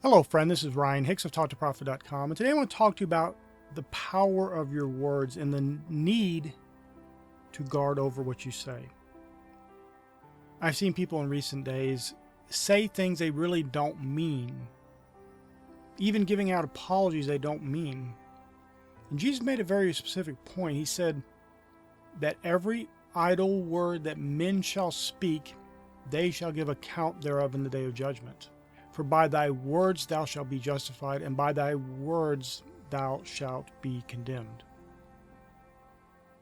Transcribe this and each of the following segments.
Hello, friend. This is Ryan Hicks of TalkToProfit.com, and today I want to talk to you about the power of your words and the need to guard over what you say. I've seen people in recent days say things they really don't mean, even giving out apologies they don't mean. And Jesus made a very specific point. He said that every idle word that men shall speak, they shall give account thereof in the day of judgment. For by thy words thou shalt be justified, and by thy words thou shalt be condemned.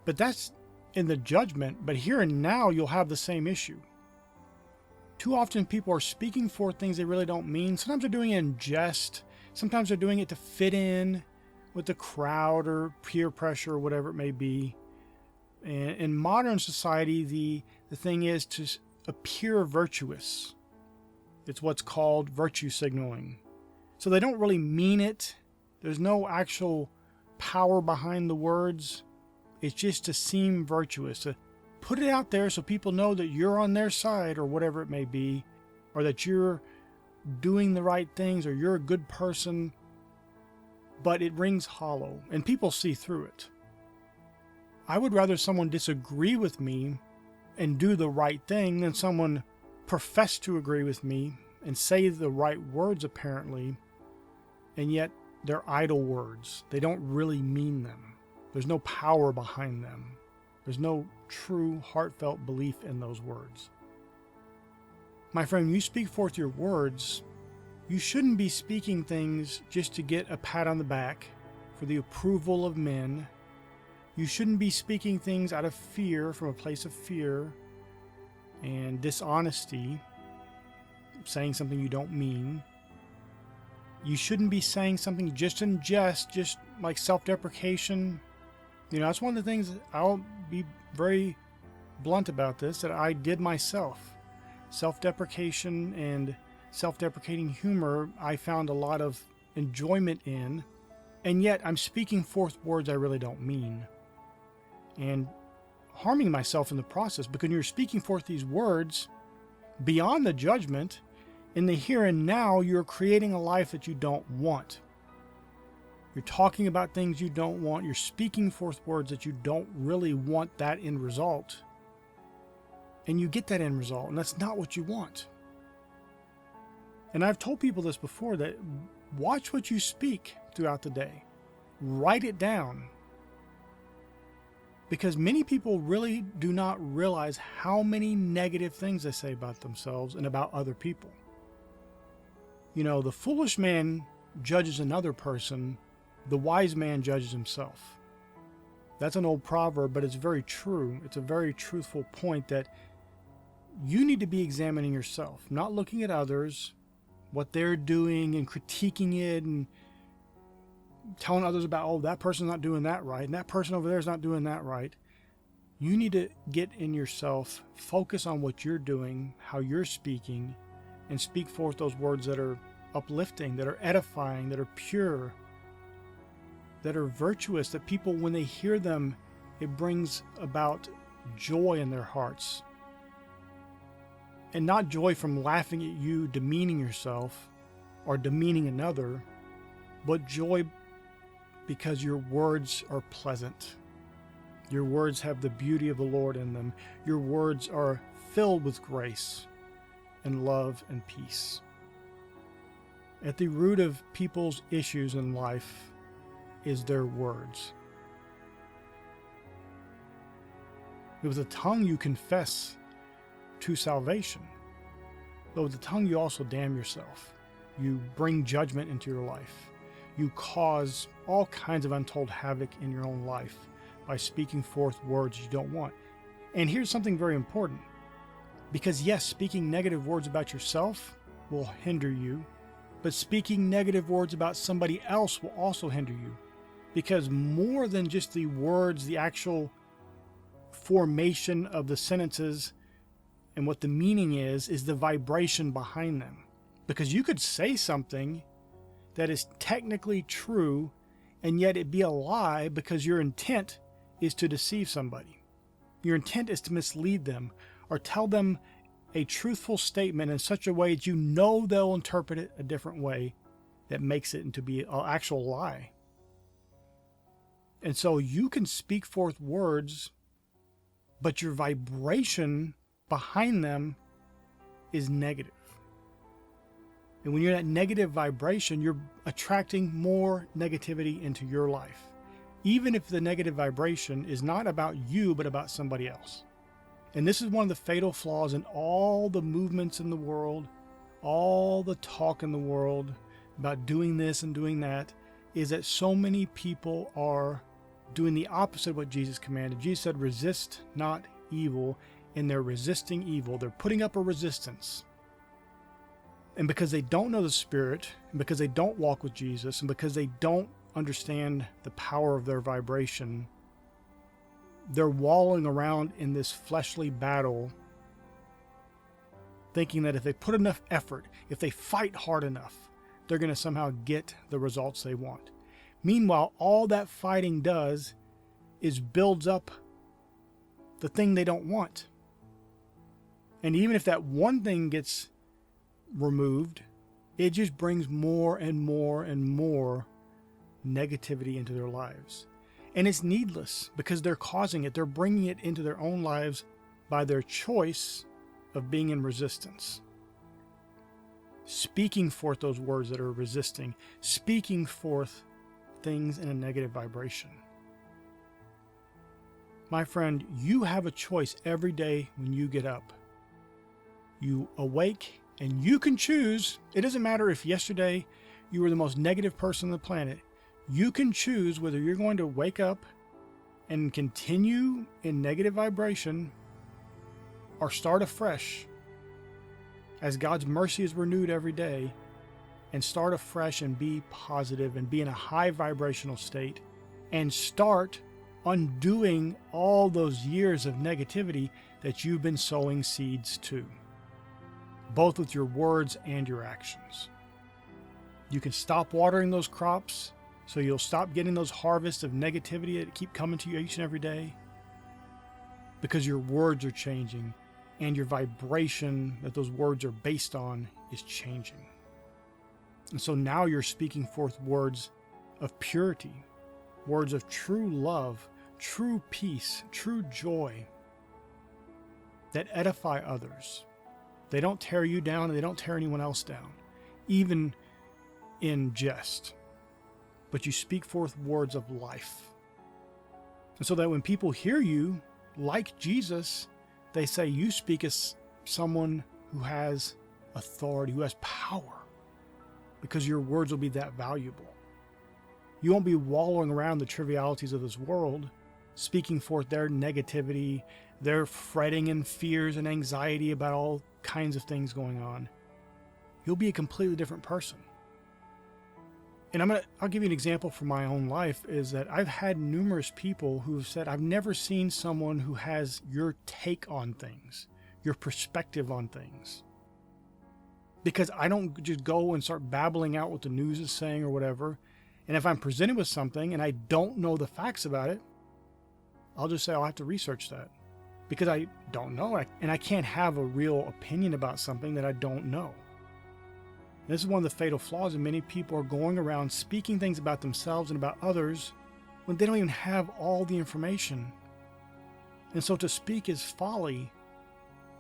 But that's in the judgment, but here and now you'll have the same issue. Too often people are speaking forth things they really don't mean. Sometimes they're doing it in jest. Sometimes they're doing it to fit in with the crowd or peer pressure or whatever it may be. And in modern society, the thing is to appear virtuous. It's what's called virtue signaling. So they don't really mean it. There's no actual power behind the words. It's just to seem virtuous, to put it out there so people know that you're on their side or whatever it may be, or that you're doing the right things or you're a good person, but it rings hollow and people see through it. I would rather someone disagree with me and do the right thing than someone profess to agree with me and say the right words apparently, and yet they're idle words. They don't really mean them. There's no power behind them. There's no true heartfelt belief in those words. My friend, you speak forth your words, you shouldn't be speaking things just to get a pat on the back for the approval of men. You shouldn't be speaking things out of fear, from a place of fear and dishonesty, saying something you don't mean. You shouldn't be saying something just in jest, just like self-deprecation. You know, that's one of the things, I'll be very blunt about this, that I did myself. Self-deprecation and self-deprecating humor I found a lot of enjoyment in, and yet I'm speaking forth words I really don't mean, and harming myself in the process, because you're speaking forth these words beyond the judgment. In the here and now, you're creating a life that you don't want. You're talking about things you don't want. You're speaking forth words that you don't really want that end result. And you get that end result, and that's not what you want. And I've told people this before, that watch what you speak throughout the day. Write it down. Because many people really do not realize how many negative things they say about themselves and about other people. You know, the foolish man judges another person, the wise man judges himself. That's an old proverb, but it's very true. It's a very truthful point, that you need to be examining yourself, not looking at others, what they're doing and critiquing it and telling others about, oh, that person's not doing that right, and that person over there is not doing that right. You need to get in yourself, focus on what you're doing, how you're speaking, and speak forth those words that are uplifting, that are edifying, that are pure, that are virtuous, that people, when they hear them, it brings about joy in their hearts. And not joy from laughing at you, demeaning yourself, or demeaning another, but joy because your words are pleasant. Your words have the beauty of the Lord in them. Your words are filled with grace and love and peace. At the root of people's issues in life is their words. With the tongue you confess to salvation, but with the tongue you also damn yourself. You bring judgment into your life. You cause all kinds of untold havoc in your own life by speaking forth words you don't want. And here's something very important. Because yes, speaking negative words about yourself will hinder you, but speaking negative words about somebody else will also hinder you. Because more than just the words, the actual formation of the sentences and what the meaning is the vibration behind them. Because you could say something that is technically true, and yet it be a lie, because your intent is to deceive somebody. Your intent is to mislead them, or tell them a truthful statement in such a way that you know they'll interpret it a different way, that makes it into be an actual lie. And so you can speak forth words, but your vibration behind them is negative. And when you're in that negative vibration, you're attracting more negativity into your life, even if the negative vibration is not about you, but about somebody else. And this is one of the fatal flaws in all the movements in the world, all the talk in the world about doing this and doing that, is that so many people are doing the opposite of what Jesus commanded. Jesus said, resist not evil, and they're resisting evil. They're putting up a resistance. And because they don't know the Spirit, and because they don't walk with Jesus, and because they don't understand the power of their vibration, they're wallowing around in this fleshly battle, thinking that if they put enough effort, if they fight hard enough, they're going to somehow get the results they want. Meanwhile, all that fighting does is builds up the thing they don't want. And even if that one thing gets removed, it just brings more and more and more negativity into their lives. And it's needless because they're causing it. They're bringing it into their own lives by their choice of being in resistance. Speaking forth those words that are resisting, speaking forth things in a negative vibration. My friend, you have a choice every day when you get up. You awake and you can choose. It doesn't matter if yesterday you were the most negative person on the planet. You can choose whether you're going to wake up and continue in negative vibration or start afresh as God's mercy is renewed every day, and start afresh and be positive and be in a high vibrational state and start undoing all those years of negativity that you've been sowing seeds to, both with your words and your actions. You can stop watering those crops so you'll stop getting those harvests of negativity that keep coming to you each and every day, because your words are changing and your vibration that those words are based on is changing. And so now you're speaking forth words of purity, words of true love, true peace, true joy that edify others. They don't tear you down and they don't tear anyone else down, even in jest. But you speak forth words of life. And so that when people hear you, like Jesus, they say you speak as someone who has authority, who has power, because your words will be that valuable. You won't be wallowing around the trivialities of this world, speaking forth their negativity, their fretting and fears and anxiety about all kinds of things going on. You'll be a completely different person. And I'll give you an example from my own life, is that I've had numerous people who have said, I've never seen someone who has your take on things, your perspective on things. Because I don't just go and start babbling out what the news is saying or whatever. And if I'm presented with something and I don't know the facts about it, I'll just say I'll have to research that. Because I don't know, and I can't have a real opinion about something that I don't know. This is one of the fatal flaws, and many people are going around speaking things about themselves and about others when they don't even have all the information. And so to speak is folly,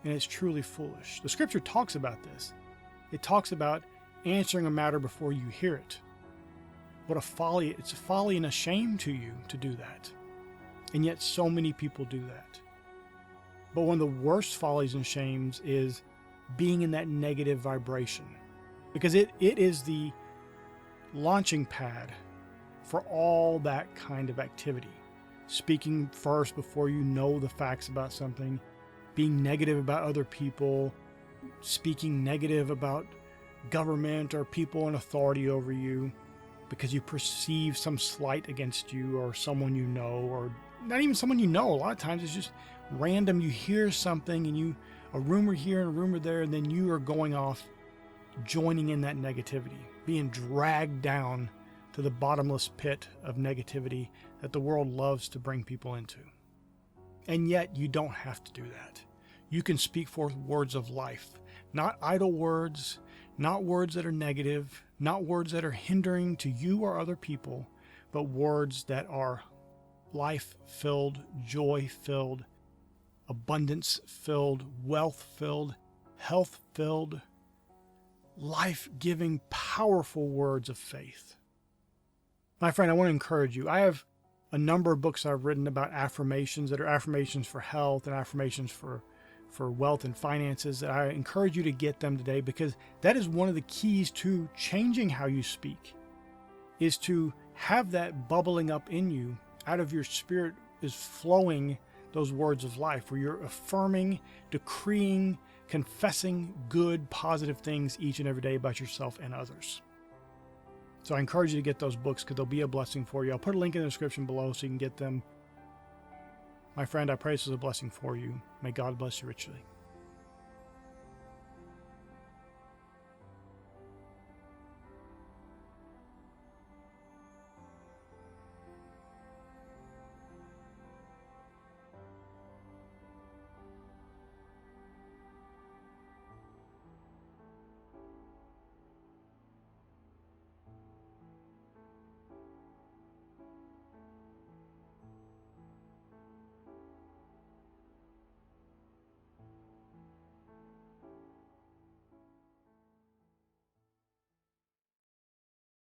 and it's truly foolish. The scripture talks about this. It talks about answering a matter before you hear it. What a folly. It's a folly and a shame to you to do that. And yet so many people do that. But one of the worst follies and shames is being in that negative vibration. Because it is the launching pad for all that kind of activity. Speaking first before you know the facts about something, being negative about other people, speaking negative about government or people in authority over you because you perceive some slight against you or someone you know, or not even someone you know. A lot of times it's just random. You hear something and a rumor here and a rumor there, and then you are going off joining in that negativity, being dragged down to the bottomless pit of negativity that the world loves to bring people into. And yet you don't have to do that. You can speak forth words of life, not idle words, Not words that are negative, not words that are hindering to you or other people, but words that are life-filled, joy-filled, abundance-filled, wealth-filled, health-filled, life-giving, powerful words of faith. My friend, I want to encourage you. I have a number of books I've written about affirmations that are affirmations for health and affirmations for wealth and finances, that I encourage you to get them today, because that is one of the keys to changing how you speak, is to have that bubbling up in you. Out of your spirit is flowing those words of life, where you're affirming, decreeing, confessing good, positive things each and every day about yourself and others. So I encourage you to get those books, because they'll be a blessing for you. I'll put a link in the description below so you can get them. My friend, I pray this is a blessing for you. May God bless you richly.